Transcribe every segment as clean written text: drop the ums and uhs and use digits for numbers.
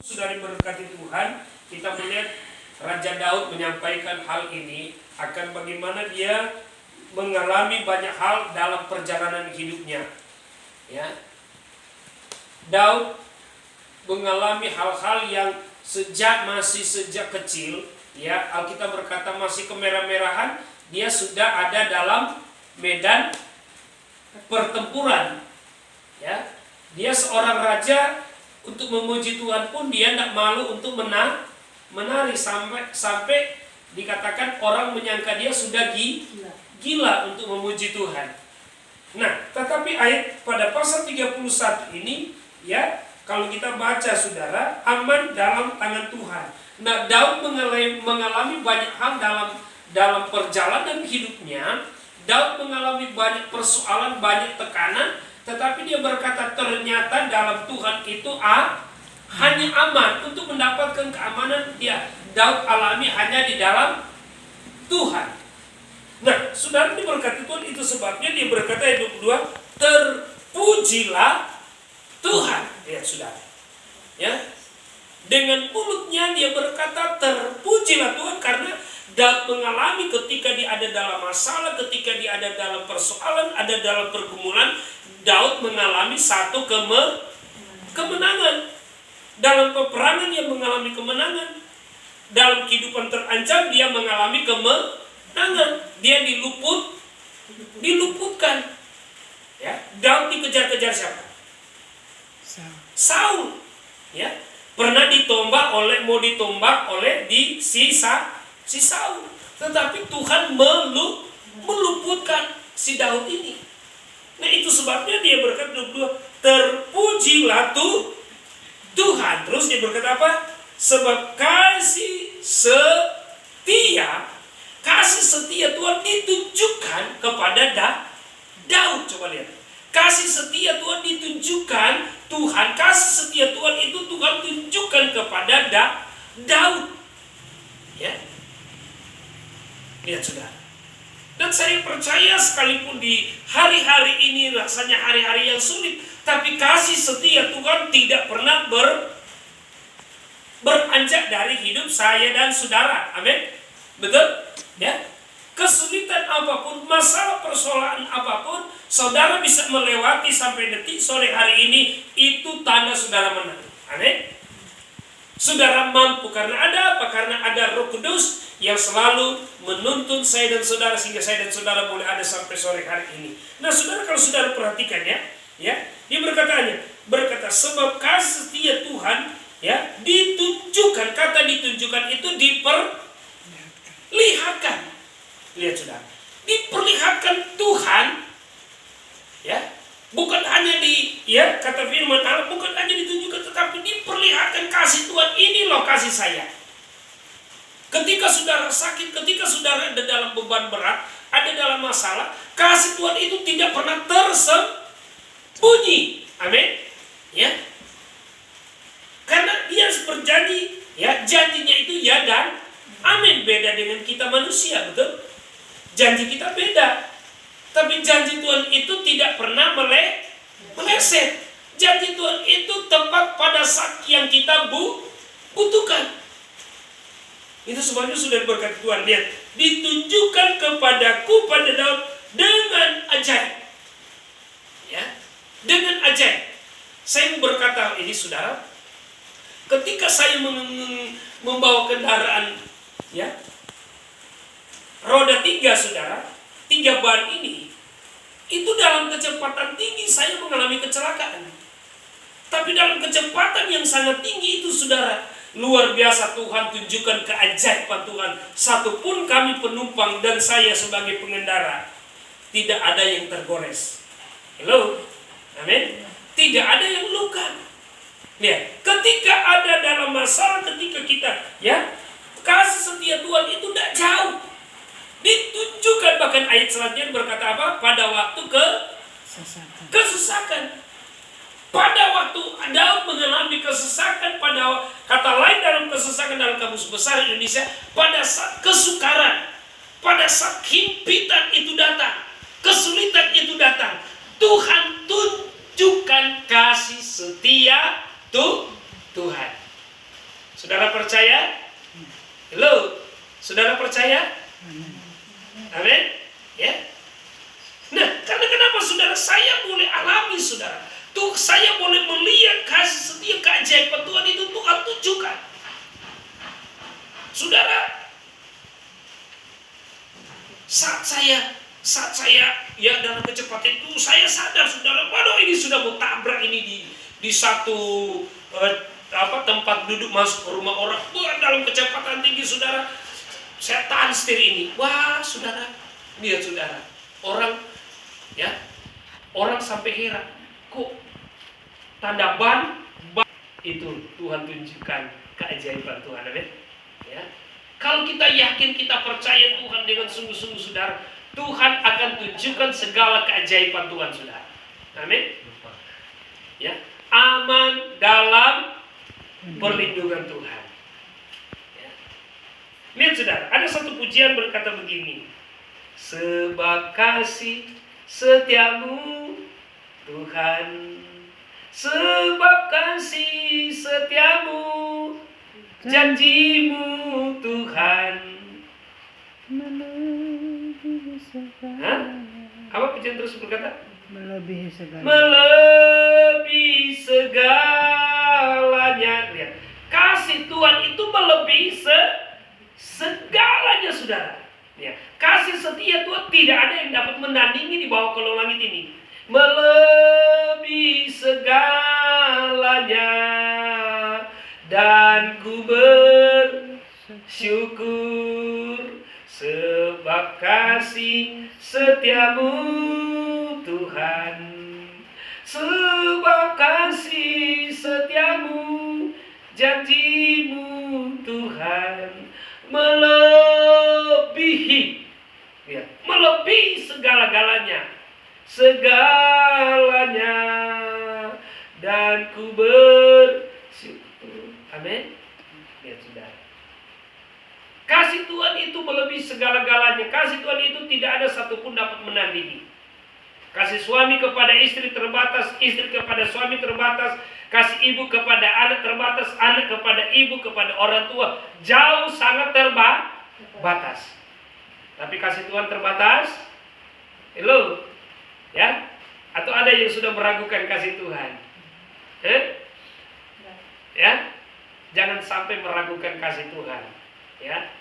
Sudah diberkati Tuhan, kita melihat Raja Daud menyampaikan hal ini akan bagaimana dia mengalami banyak hal dalam perjalanan hidupnya. Ya, Daud mengalami hal-hal yang masih sejak kecil, ya, Alkitab berkata masih kemerah-merahan, dia sudah ada dalam medan pertempuran. Ya, dia seorang raja. Untuk memuji Tuhan pun dia tidak malu untuk menari sampai dikatakan orang menyangka dia sudah gila untuk memuji Tuhan. Nah, tetapi ayat pada pasal 31 ini, ya, kalau kita baca saudara, aman dalam tangan Tuhan. Nah, Daud mengalami banyak hal dalam perjalanan hidupnya. Daud mengalami banyak persoalan, banyak tekanan. Tetapi dia berkata ternyata dalam Tuhan itu hanya aman. Untuk mendapatkan keamanan Daud alami hanya di dalam Tuhan. Nah, saudara diberkati Tuhan, itu sebabnya dia berkata ayat 22, terpujilah Tuhan. Lihat saudara, ya, dengan mulutnya dia berkata terpujilah Tuhan, karena Daud mengalami ketika dia ada dalam masalah, ketika dia ada dalam persoalan, ada dalam pergumulan, Daud mengalami satu kemenangan. Dalam peperangan dia mengalami kemenangan. Dalam kehidupan terancam dia mengalami kemenangan. Dia diluputkan. Ya, Daud dikejar-kejar siapa? Saul. Ya, pernah mau ditombak oleh si Saul. Tetapi Tuhan meluputkan si Daud ini. Nah, itu sebabnya dia berkata 22, terpujilah Tuhan. Terus dia berkata apa? Sebab kasih setia Tuhan ditunjukkan kepada Daud. Coba lihat. Kasih setia Tuhan ditunjukkan, kasih setia Tuhan itu Tuhan tunjukkan kepada Daud. Ya. Lihat saudara. Dan saya percaya sekalipun di hari-hari ini rasanya hari-hari yang sulit, tapi kasih setia Tuhan tidak pernah beranjak dari hidup saya dan saudara. Amin. Betul? Ya. Kesulitan apapun, masalah persoalan apapun, saudara bisa melewati sampai detik sore hari ini, itu tanda saudara menang. Amin. Saudara mampu karena ada apa? Karena ada Roh Kudus yang selalu menuntun saya dan saudara sehingga saya dan saudara boleh ada sampai sore hari ini. Nah, saudara, kalau saudara perhatikan ya, dia berkata sebab kasih setia Tuhan, ya, ditunjukkan. Kata ditunjukkan itu diperlihatkan. Lihat saudara, diperlihatkan Tuhan, ya. Bukan hanya kata firman Allah, bukan hanya ditunjukkan, tetapi diperlihatkan kasih Tuhan. Ini loh kasih saya. Ketika saudara sakit, ketika saudara ada dalam beban berat, ada dalam masalah, kasih Tuhan itu tidak pernah tersembunyi. Amin. Ya. Karena dia berjanji, ya, janjinya itu ya dan amin. Beda dengan kita manusia, betul? Janji kita beda. Tapi janji Tuhan itu tidak pernah meleset. Janji Tuhan itu tepat pada saat yang kita butuhkan. Itu semuanya sudah berkata Tuhan. Lihat, ditunjukkan kepadaku pada Daud dengan ajaib. Ya, dengan ajaib. Saya berkata ini, saudara, ketika saya membawa kendaraan, ya, roda 3, saudara, 3 ban ini, itu dalam kecepatan tinggi saya mengalami kecelakaan. Tapi dalam kecepatan yang sangat tinggi itu, saudara, luar biasa Tuhan tunjukkan keajaiban Tuhan. Satupun kami penumpang dan saya sebagai pengendara tidak ada yang tergores. Hello, amin. Tidak ada yang luka. Lihat, ketika ada dalam masalah, ketika kita, ya, kasih setia Tuhan itu tidak jauh. Ditunjukkan, bahkan ayat selanjutnya berkata apa? Pada waktu kesesakan. Pada waktu Daud mengalami kesesakan, pada kata lain dalam kesesakan dalam Kamus Besar Indonesia, pada saat kesukaran, pada saat himpitan itu datang, kesulitan itu datang, Tuhan tunjukkan kasih setia Tuhan. Saudara percaya? Halo, saudara percaya? Amin. Ya. Nah, karena kenapa saudara? Saya boleh alami saudara. Tuh saya boleh melihat kasih setia keajaiban Tuhan itu Tuhan tunjukkan. Saudara, saat saya ya dalam kecepatan itu saya sadar saudara, waduh ini sudah mau tabrak ini di satu tempat duduk masuk ke rumah orang. Wah, dalam kecepatan tinggi saudara, saya tahan setir ini. Wah saudara, lihat saudara, orang sampai heran, kok tanda ban itu Tuhan tunjukkan keajaiban Tuhan. Amin. Ya. Kalau kita yakin, kita percaya Tuhan dengan sungguh-sungguh saudara, Tuhan akan tunjukkan segala keajaiban Tuhan saudara. Amin. Ya, aman dalam perlindungan Tuhan. Ya. Lihat saudara, ada satu pujian berkata begini. Sebab kasih setiamu Tuhan, sebab kasih setiamu, janjimu Tuhan. Hah? Apa pujian terus berkata? Melebihi segala. Melebihi segalanya. Lihat, kasih Tuhan itu melebihi segalanya saudara. Ya, kasih setia Tuhan tidak ada yang dapat menandingi di bawah kolong langit ini. Melebihi segalanya, dan ku bersyukur sebab kasih setiamu Tuhan, sebab kasih setiamu, janjimu Tuhan melebihi, ya, melebihi segala-galanya, segalanya, dan ku bersyukur. Amin. Ya sudah. Kasih Tuhan itu melebihi segala-galanya. Kasih Tuhan itu tidak ada satupun dapat menandingi. Kasih suami kepada istri terbatas, istri kepada suami terbatas, kasih ibu kepada anak terbatas, anak kepada ibu, kepada orang tua jauh sangat terbatas. Tapi kasih Tuhan terbatas? Hello? Ya? Atau ada yang sudah meragukan kasih Tuhan? Ya? Jangan sampai meragukan kasih Tuhan. Ya?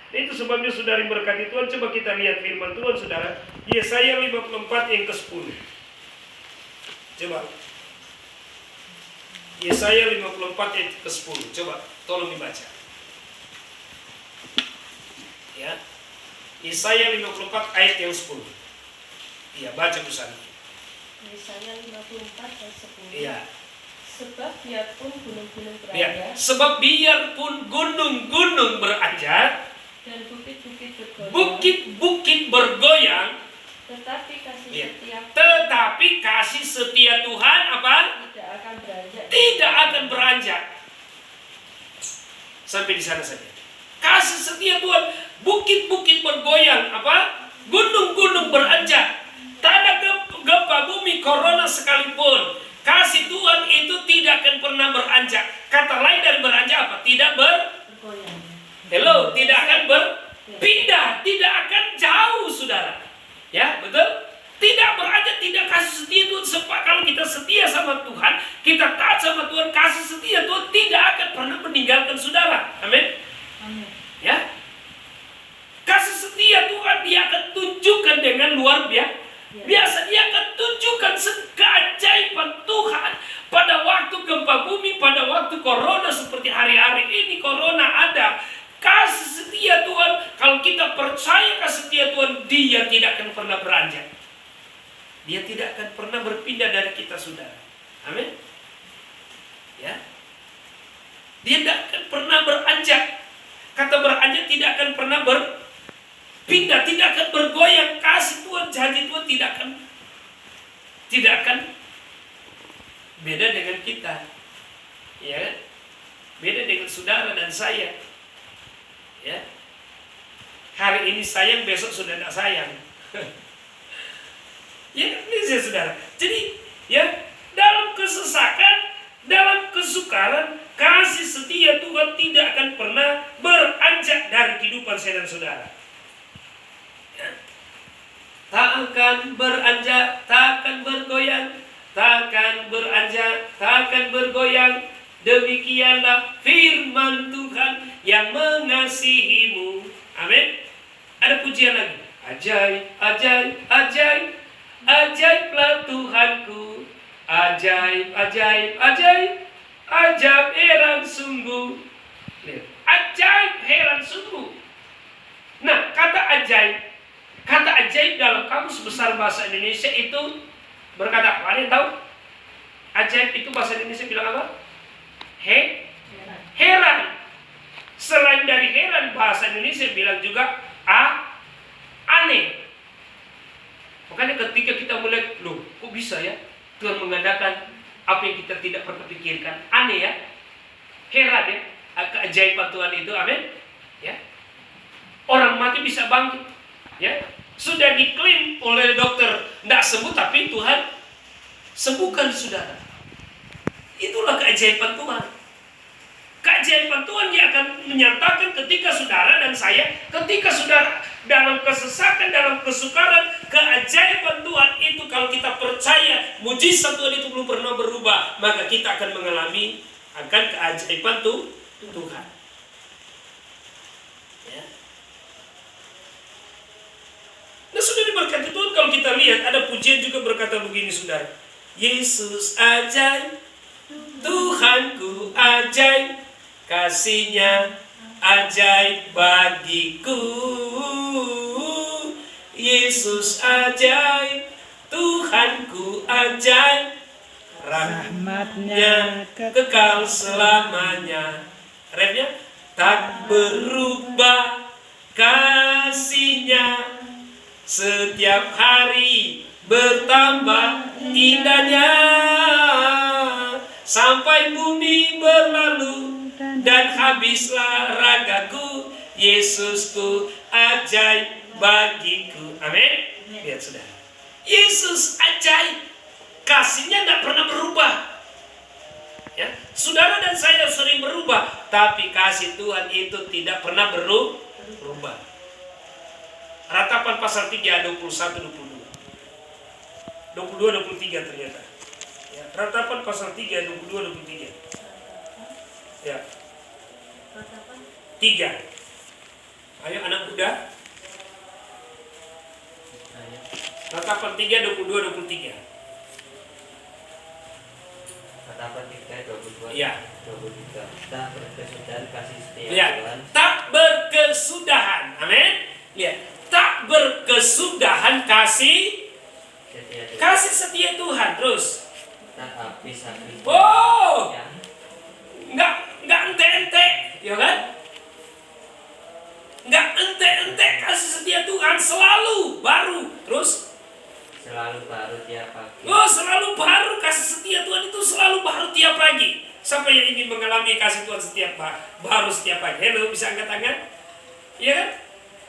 Itu sebabnya saudari berkati Tuhan. Coba kita lihat firman Tuhan saudara, Yesaya 54 yang ke-10. Coba Yesaya 54 ayat ke-10. Coba tolong dibaca. Ya. Yesaya 54 ayat yang 10. Iya, baca Busan. Yesaya 54 ayat 10. Iya. Sebab biarpun gunung-gunung beranjak, Ya. Sebab biarpun gunung-gunung beranjak dan bukit-bukit bergoyang, bukit-bukit bergoyang, tetapi kasih ya, setia tetapi kasih setia Tuhan apa? tidak akan beranjak. Tidak akan beranjak. Sampai di sana saja. Kasih setia Tuhan, bukit-bukit bergoyang, apa? Gunung-gunung beranjak. Tanah gempa bumi, corona sekalipun, kasih Tuhan itu tidak akan pernah beranjak. Kata lain dari beranjak apa? Tidak Bergoyang. Hello, tidak akan berpindah, tidak akan jauh, saudara. Ya, betul? Tidak beranjak, tidak kasih setia Tuhan. Sebab kalau kita setia sama Tuhan, kita taat sama Tuhan, kasih setia Tuhan tidak akan pernah meninggalkan saudara. Amin. Amin. Ya. Kasih setia Tuhan dia akan tunjukkan dengan luar biasa. Biasa dia akan tunjukkan keajaiban Tuhan pada waktu gempa bumi, pada waktu corona seperti hari-hari ini corona ada. Kasih setia Tuhan, kalau kita percaya kasih setia Tuhan, dia tidak akan pernah beranjak. Dia tidak akan pernah berpindah dari kita, saudara. Amin. Ya. Dia tidak akan pernah beranjak. Kata beranjak tidak akan pernah berpindah, tidak akan bergoyang. Kasih Tuhan, janji Tuhan tidak akan beda dengan kita. Ya. Beda dengan saudara dan saya. Ya. Hari ini sayang, besok sudah tidak sayang. Ya, ini saya saudara. Jadi, ya, dalam kesesakan, dalam kesukaran, kasih setia Tuhan tidak akan pernah beranjak dari kehidupan saya dan saudara. Ya. Tak akan beranjak, tak akan bergoyang, tak akan beranjak, tak akan bergoyang. Demikianlah firman Tuhan yang mengasihimu. Amin. Ada pujian lagi. Ajaib, ajaib, ajaib, ajaiblah Tuhanku. Ajaib, ajaib, ajaib, ajaib heran sungguh. Ajaib heran sungguh. Nah, kata ajaib dalam Kamus Besar Bahasa Indonesia itu berkata apa? Ada yang tahu? Ajaib itu bahasa Indonesia bilang apa? Heran. Selain dari heran, bahasa Indonesia bilang juga aneh. Makanya ketika kita melihat, loh, kok bisa ya Tuhan mengadakan apa yang kita tidak pernah pikirkan? Aneh ya, heran ya, keajaiban Tuhan itu. Amin. Ya, orang mati bisa bangkit. Ya, sudah diklaim oleh dokter tidak sembuh, tapi Tuhan sembuhkan saudara. Itulah keajaiban Tuhan. Keajaiban Tuhan yang akan menyatakan ketika saudara dan saya, ketika saudara dalam kesesatan, dalam kesukaran, keajaiban Tuhan itu kalau kita percaya mujizat Tuhan itu belum pernah berubah, maka kita akan mengalami akan keajaiban Tuhan. Ya. Nah, sudah diberkati Tuhan. Kalau kita lihat ada pujian juga berkata begini saudara, Yesus ajaib, Tuhanku ajaib, kasih-Nya ajaib bagiku. Yesus ajaib, Tuhanku ajaib, rahmat-Nya kekal selamanya. Refnya, tak berubah kasih-Nya, setiap hari bertambah indahnya. Sampai bumi berlalu dan habislah ragaku, Yesusku ajaib bagiku. Amin. Lihat sudah, Yesus ajaib, kasih-Nya tidak pernah berubah. Ya, saudara dan saya sering berubah, tapi kasih Tuhan itu tidak pernah berubah. Ratapan pasal 3 21 22 23 ternyata. Ya, Ratapan pasal 3 22 23. Ya. 3. Ayo anak muda. Ratapan 3 22 23. Ratapan 3 22 Ya. 23. Tak berkesudahan kasih setia Lihat, Tuhan. tak berkesudahan. Amin. Lihat, tak berkesudahan kasih setia Tuhan. Terus Tak habis-habis. oh, Ya. nggak ente-ente, ya kan? Nggak ente-ente kasih setia Tuhan, selalu baru. Terus Selalu baru tiap pagi. selalu baru kasih setia Tuhan itu selalu baru tiap pagi. Siapa yang ingin mengalami kasih Tuhan baru setiap pagi? Hello, bisa angkat tangan? Ya kan?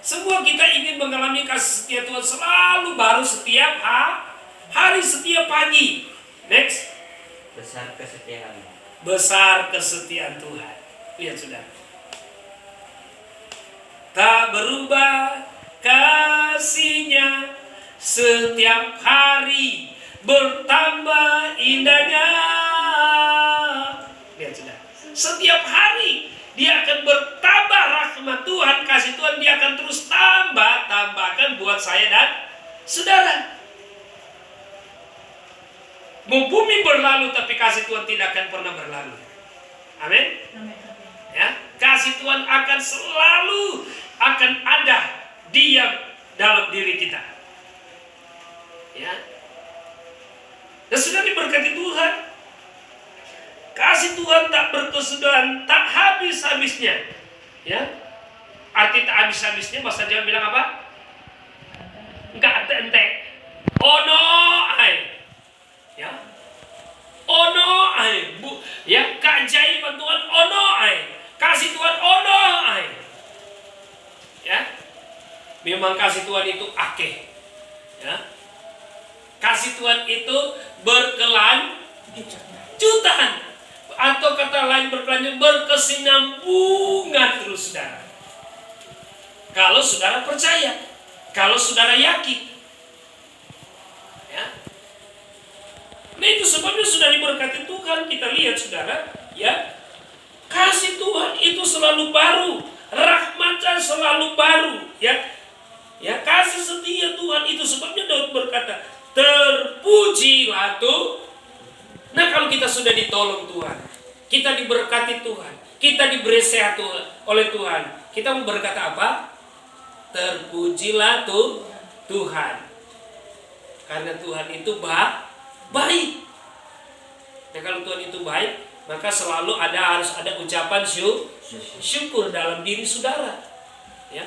Semua kita ingin mengalami kasih setia Tuhan selalu baru setiap hari, setiap pagi. Next. Besar kesetiaan. Besar kesetiaan Tuhan. Lihat sudah. Tak berubah kasih-Nya, setiap hari bertambah indahnya. Lihat sudah. Setiap hari dia akan bertambah rahmat Tuhan, kasih Tuhan dia akan terus tambahkan buat saya dan saudara. Mau bumi berlalu tapi kasih Tuhan tidak akan pernah berlalu. Amin. Ya, kasih Tuhan akan selalu ada diam dalam diri kita. Ya. Dan sudah diberkati Tuhan. Kasih Tuhan tak berkesudahan, tak habis-habisnya. Ya. Arti tak habis-habisnya bahasa Jawa bilang apa? Enggak ente-ente. Ono ai. Ya. Ono ai. Ya, keajaiban Tuhan ono ai. Kasih Tuhan ono ai. Ya. Memang kasih Tuhan itu akeh. Ya. Kasih Tuhan itu berkelanjutan. Atau kata lain berkelanjutan, berkesinambungan terus saudara. Kalau saudara percaya, kalau saudara yakin. Ya. Nah itu sebabnya sudah diberkati Tuhan. Kita lihat saudara, ya, kasih Tuhan itu selalu baru, rahmatnya selalu baru, ya. Ya, kasih setia Tuhan itu sebabnya Daud berkata, terpujilah Tuhan. Nah kalau kita sudah ditolong Tuhan, kita diberkati Tuhan, kita diberi sehat oleh Tuhan, kita mau berkata apa? Terpujilah Tuhan. Karena Tuhan itu baik. Nah kalau Tuhan itu baik, maka selalu harus ada ucapan syukur dalam diri saudara. Ya.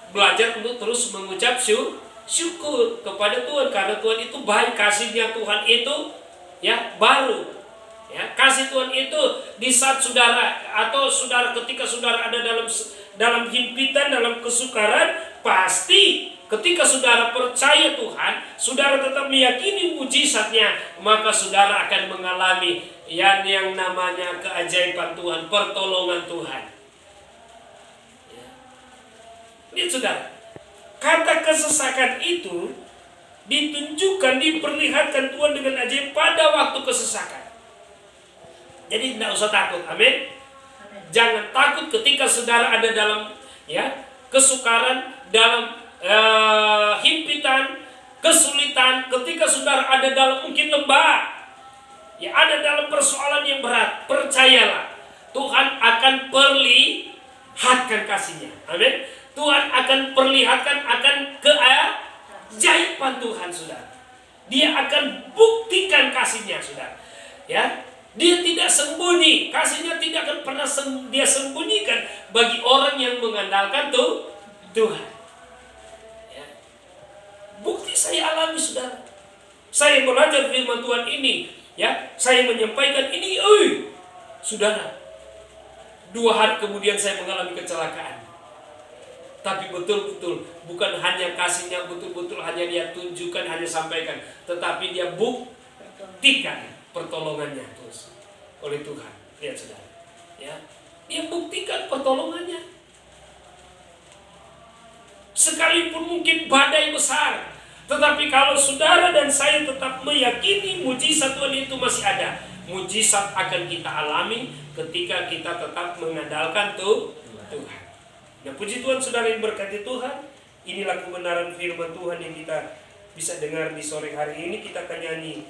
Belajar untuk terus mengucap syukur kepada Tuhan, karena Tuhan itu baik, kasihnya Tuhan itu ya baru. Ya, kasih Tuhan itu di saat saudara atau saudara ketika saudara ada dalam himpitan, dalam kesukaran, pasti ketika saudara percaya Tuhan, saudara tetap meyakini mujizatnya, maka saudara akan mengalami yang namanya keajaiban Tuhan, pertolongan Tuhan. Ya. Lihat saudara, kata kesesakan itu ditunjukkan, diperlihatkan Tuhan dengan ajaib pada waktu kesesakan. Jadi tidak usah takut, amin. Jangan takut ketika saudara ada dalam kesukaran, dalam himpitan, kesulitan, ketika saudara ada dalam mungkin lembah, ya ada dalam persoalan yang berat. Percayalah, Tuhan akan perlihatkan kasihnya, amin. Tuhan akan perlihatkan akan keajaiban Tuhan, saudara. Dia akan buktikan kasihnya, saudara. Ya. Dia tidak sembunyi, kasihnya tidak akan pernah dia sembunyikan bagi orang yang mengandalkan Tuhan. Ya. Bukti saya alami, saudara. Saya belajar firman Tuhan ini, ya, saya menyampaikan ini, saudara. 2 hari kemudian saya mengalami kecelakaan. Tapi betul-betul bukan hanya kasihnya, betul-betul hanya dia tunjukkan, hanya sampaikan, tetapi dia buktikan pertolongannya terus oleh Tuhan. Lihat saudara, ya, dia buktikan pertolongannya. Sekalipun mungkin badai besar, tetapi kalau saudara dan saya tetap meyakini mujizat Tuhan itu masih ada, mujizat akan kita alami ketika kita tetap mengandalkan Tuhan. Nah, puji Tuhan saudara yang berkati Tuhan. Inilah kebenaran firman Tuhan yang kita bisa dengar di sore hari ini. Kita akan nyanyi